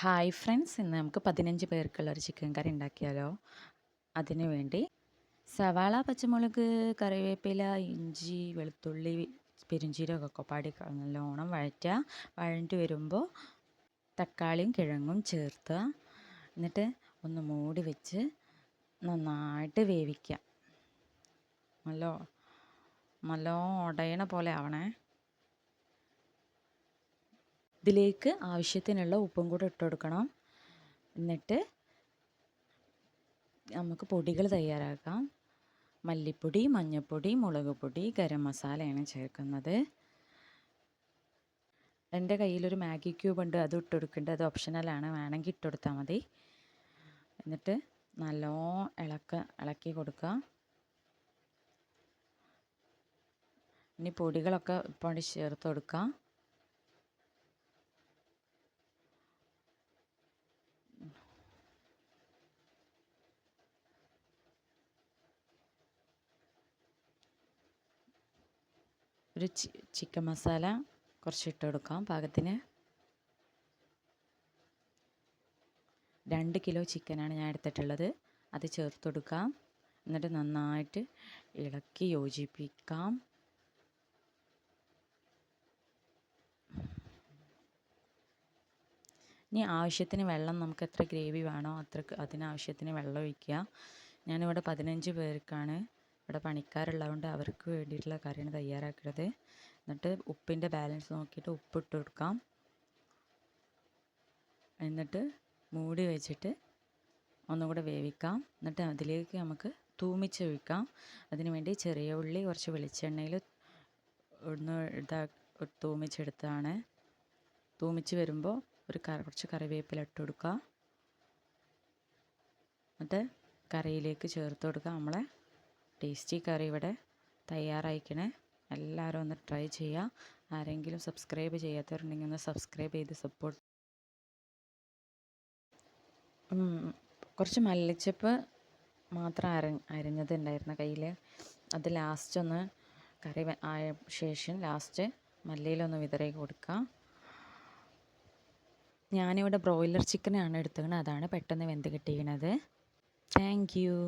Hi friends, ഇന്ന് നമുക്ക് 15 പേർക്കുള്ളൊരു chicken കറി ഉണ്ടാക്കിയാലോ. അതിനു വേണ്ടി സവാള, പച്ചമുളക്, കറിവേപ്പില, ഇഞ്ചി, വെളുത്തുള്ളി, പെരുംജീരകമൊക്കെ പാടി നല്ലോണം വഴറ്റി വരുമ്പോൾ തക്കാളിയും കിഴങ്ങും ചേർത്ത് എന്നിട്ട് ഒന്ന് മൂടി വെച്ച് നന്നായിട്ട് വേവിക്കുക. നല്ല ഉടയണ പോലെ ആവണേ. ഇതിലേക്ക് ആവശ്യത്തിനുള്ള ഉപ്പും കൂടെ ഇട്ട് കൊടുക്കണം. എന്നിട്ട് നമുക്ക് പൊടികൾ തയ്യാറാക്കാം. മല്ലിപ്പൊടി, മഞ്ഞൾപ്പൊടി, മുളക് പൊടി, ഗരം മസാലയാണ് ചേർക്കുന്നത്. എൻ്റെ കയ്യിലൊരു മാഗി ക്യൂബ് ഉണ്ട്, അത് ഇട്ട് കൊടുക്കേണ്ടത്. അത് ഓപ്ഷണലാണ്, വേണമെങ്കിൽ ഇട്ട് കൊടുത്താൽ മതി. എന്നിട്ട് ഇളക്കി കൊടുക്കുക. ഇനി പൊടികളൊക്കെ ഇപ്പോൾ ചേർത്ത് കൊടുക്കാം. ഒരു ചിക്കൻ മസാല കുറച്ച് ഇട്ട് കൊടുക്കാം പാകത്തിന്. 2 കിലോ ചിക്കനാണ് ഞാൻ എടുത്തിട്ടുള്ളത്. അത് ചേർത്ത് കൊടുക്കാം. എന്നിട്ട് നന്നായിട്ട് ഇളക്കി യോജിപ്പിക്കാം. ഇനി ആവശ്യത്തിന് വെള്ളം, നമുക്ക് എത്ര ഗ്രേവി വേണോ അതിനാവശ്യത്തിന് വെള്ളം ഒഴിക്കുക. ഞാനിവിടെ 15 പേർക്കാണ് ഇവിടെ പണിക്കാരുള്ളതുകൊണ്ട് അവർക്ക് വേണ്ടിയിട്ടുള്ള കറിയാണ് തയ്യാറാക്കുന്നത്. എന്നിട്ട് ഉപ്പിൻ്റെ ബാലൻസ് നോക്കിയിട്ട് ഉപ്പിട്ട് കൊടുക്കാം. എന്നിട്ട് മൂടി വെച്ചിട്ട് ഒന്നുകൂടെ വേവിക്കാം. എന്നിട്ട് അതിലേക്ക് നമുക്ക് തൂമിച്ച് ഒഴിക്കാം. അതിന് വേണ്ടി ചെറിയ ഉള്ളി കുറച്ച് വെളിച്ചെണ്ണയിൽ ഒന്ന് തൂമിച്ചെടുത്താണ്. തൂമിച്ച് വരുമ്പോൾ കുറച്ച് കറിവേപ്പില ഇട്ട് കൊടുക്കുക. എന്നിട്ട് കറിയിലേക്ക് ചേർത്ത് കൊടുക്കുക. നമ്മളെ ടേസ്റ്റി കറി ഇവിടെ തയ്യാറായിക്കണേ. എല്ലാവരും ഒന്ന് ട്രൈ ചെയ്യുക. ആരെങ്കിലും സബ്സ്ക്രൈബ് ചെയ്യാത്തവരുണ്ടെങ്കിൽ ഒന്ന് സബ്സ്ക്രൈബ് ചെയ്ത് സപ്പോർട്ട്. കുറച്ച് മല്ലിച്ചപ്പ് മാത്രം അരിഞ്ഞത് ഉണ്ടായിരുന്ന കയ്യിൽ. അത് ലാസ്റ്റ് ഒന്ന് കറി ആയ ശേഷം ലാസ്റ്റ് മല്ലിയിലൊന്ന് വിതറി കൊടുക്കുക. ഞാനിവിടെ ബ്രോയിലർ ചിക്കനാണ് എടുത്തത്, അതാണ് പെട്ടെന്ന് വെന്ത് കിട്ടിയിരിക്കുന്നത്. Thank you.